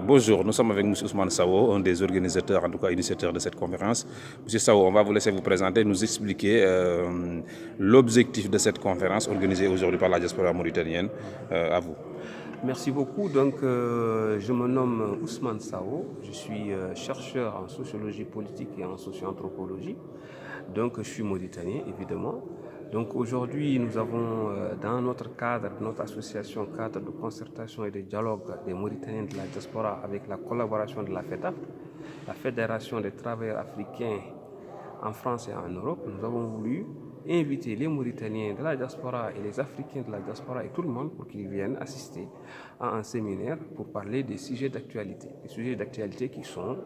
Bonjour, nous sommes avec M. Ousmane Sao, un des organisateurs, en tout cas initiateurs de cette conférence. M. Sao, on va vous laisser vous présenter, nous expliquer l'objectif de cette conférence organisée aujourd'hui par la diaspora mauritanienne. À vous. Merci beaucoup. Donc, je me nomme Ousmane Sao, je suis chercheur en sociologie politique et en socio-anthropologie. Donc, je suis mauritanien, évidemment. Donc, aujourd'hui, nous avons, dans notre cadre, notre association cadre de concertation et de dialogue des Mauritaniens de la diaspora avec la collaboration de la FETAF, la Fédération des travailleurs africains en France et en Europe, nous avons voulu inviter les Mauritaniens de la diaspora et les Africains de la diaspora et tout le monde pour qu'ils viennent assister à un séminaire pour parler des sujets d'actualité. Des sujets d'actualité qui sont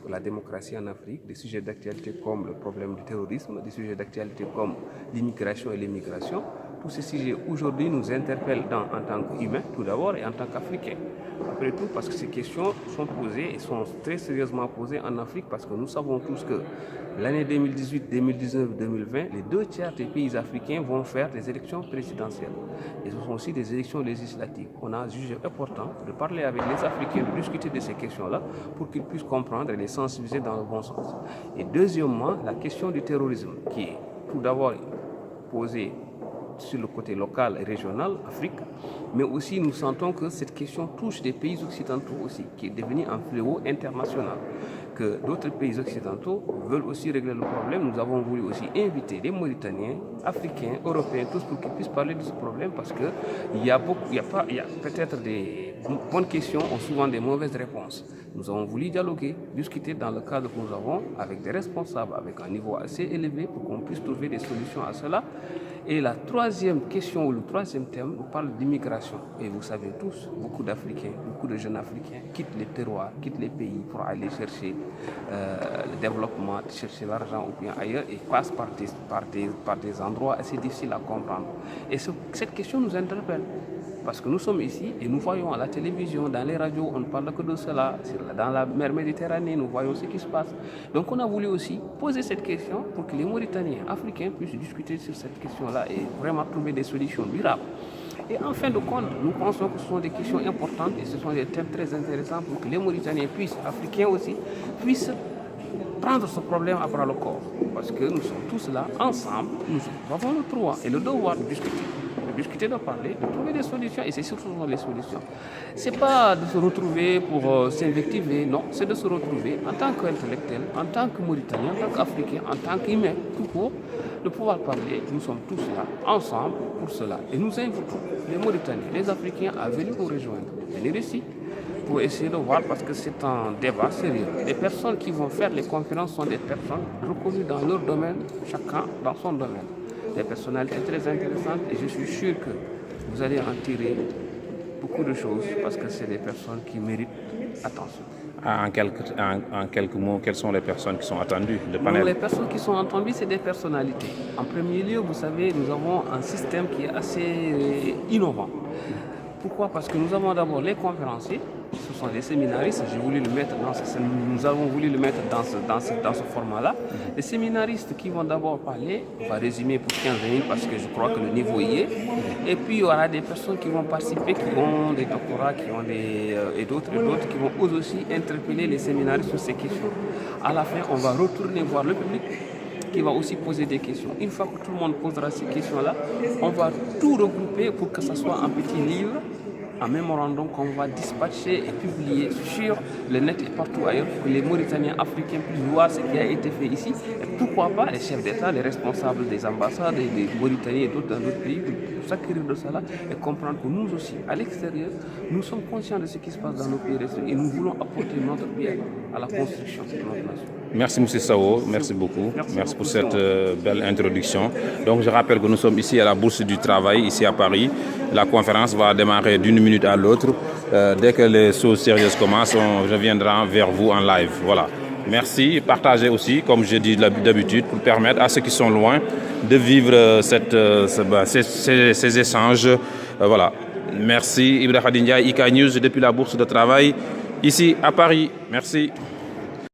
la démocratie en Afrique, des sujets d'actualité comme le problème du terrorisme, des sujets d'actualité comme l'immigration et l'émigration. Tous ces sujets aujourd'hui nous interpellent en tant qu'humains tout d'abord et en tant qu'Africains. Après tout, parce que ces questions sont posées et sont très sérieusement posées en Afrique parce que nous savons tous que l'année 2018, 2019, 2020, les 2 tiers des pays africains vont faire des élections présidentielles. Et ce sont aussi des élections législatives. On a jugé important de parler avec les Africains, de discuter de ces questions-là pour qu'ils puissent comprendre et les sensibiliser dans le bon sens. Et deuxièmement, la question du terrorisme qui est tout d'abord posée sur le côté local et régional, Afrique, mais aussi nous sentons que cette question touche des pays occidentaux aussi, qui est devenu un fléau international, que d'autres pays occidentaux veulent aussi régler le problème. Nous avons voulu aussi inviter les Mauritaniens, Africains, Européens, tous pour qu'ils puissent parler de ce problème parce qu'il y a peut-être des bonnes questions, ont souvent des mauvaises réponses. Nous avons voulu dialoguer, discuter dans le cadre que nous avons avec des responsables, avec un niveau assez élevé pour qu'on puisse trouver des solutions à cela. Et la troisième question ou le troisième thème nous parle d'immigration. Et vous savez tous, beaucoup d'Africains, beaucoup de jeunes Africains quittent les terroirs, quittent les pays pour aller chercher le développement, chercher l'argent ou bien ailleurs et passent par des endroits assez difficiles à comprendre. Et cette question nous interpelle. Parce que nous sommes ici et nous voyons à la télévision, dans les radios, on ne parle que de cela. Dans la mer Méditerranée, nous voyons ce qui se passe. Donc on a voulu aussi poser cette question pour que les Mauritaniens africains puissent discuter sur cette question-là et vraiment trouver des solutions durables. Et en fin de compte, nous pensons que ce sont des questions importantes et ce sont des thèmes très intéressants pour que les Mauritaniens africains aussi, puissent prendre ce problème à bras le corps. Parce que nous sommes tous là, ensemble, nous avons le droit et le devoir de discuter, de parler, de trouver des solutions, et c'est surtout les solutions. Ce n'est pas de se retrouver pour s'invectiver, non, c'est de se retrouver en tant qu'intellectuel, en tant que Mauritanien, en tant qu'Africain, en tant qu'humain, tout court, de pouvoir parler. Nous sommes tous là, ensemble, pour cela. Et nous invitons les Mauritaniens, les Africains à venir nous rejoindre, venir ici, pour essayer de voir, parce que c'est un débat sérieux. Les personnes qui vont faire les conférences sont des personnes reconnues dans leur domaine, chacun dans son domaine. Des personnalités très intéressantes et je suis sûr que vous allez en tirer beaucoup de choses parce que c'est des personnes qui méritent attention. En quelques mots, quelles sont les personnes qui sont attendues de panel? Les personnes qui sont attendues, c'est des personnalités. En premier lieu, vous savez, nous avons un système qui est assez innovant. Pourquoi? Parce que nous avons d'abord les conférenciers, ce sont des séminaristes, nous avons voulu le mettre dans ce format-là. Les séminaristes qui vont d'abord parler, on va résumer pour 15 minutes parce que je crois que le niveau y est. Et puis il y aura des personnes qui vont participer, qui ont des doctorats, et d'autres qui vont eux aussi interpeller les séminaristes sur ces questions. À la fin, on va retourner voir le public qui va aussi poser des questions. Une fois que tout le monde posera ces questions-là, on va tout regrouper pour que ce soit un petit livre, un mémorandum qu'on va dispatcher et publier sur le net et partout ailleurs pour que les Mauritaniens africains puissent voir ce qui a été fait ici et pourquoi pas les chefs d'État, les responsables des ambassades des Mauritaniens et d'autres dans d'autres pays pour s'acquérir de cela et comprendre que nous aussi, à l'extérieur, nous sommes conscients de ce qui se passe dans nos pays et nous voulons apporter notre pierre à la construction de notre nation. Merci M. Sao, merci beaucoup. Merci pour cette belle introduction. Donc je rappelle que nous sommes ici à la Bourse du Travail, ici à Paris. La conférence va démarrer d'une minute à l'autre. Dès que les choses sérieuses commencent, on reviendra vers vous en live. Voilà. Merci. Partagez aussi, comme je dis d'habitude, pour permettre à ceux qui sont loin de vivre ces échanges. Voilà. Merci. Ibrahim Ndiaye, IK News, depuis la Bourse de Travail, ici à Paris. Merci.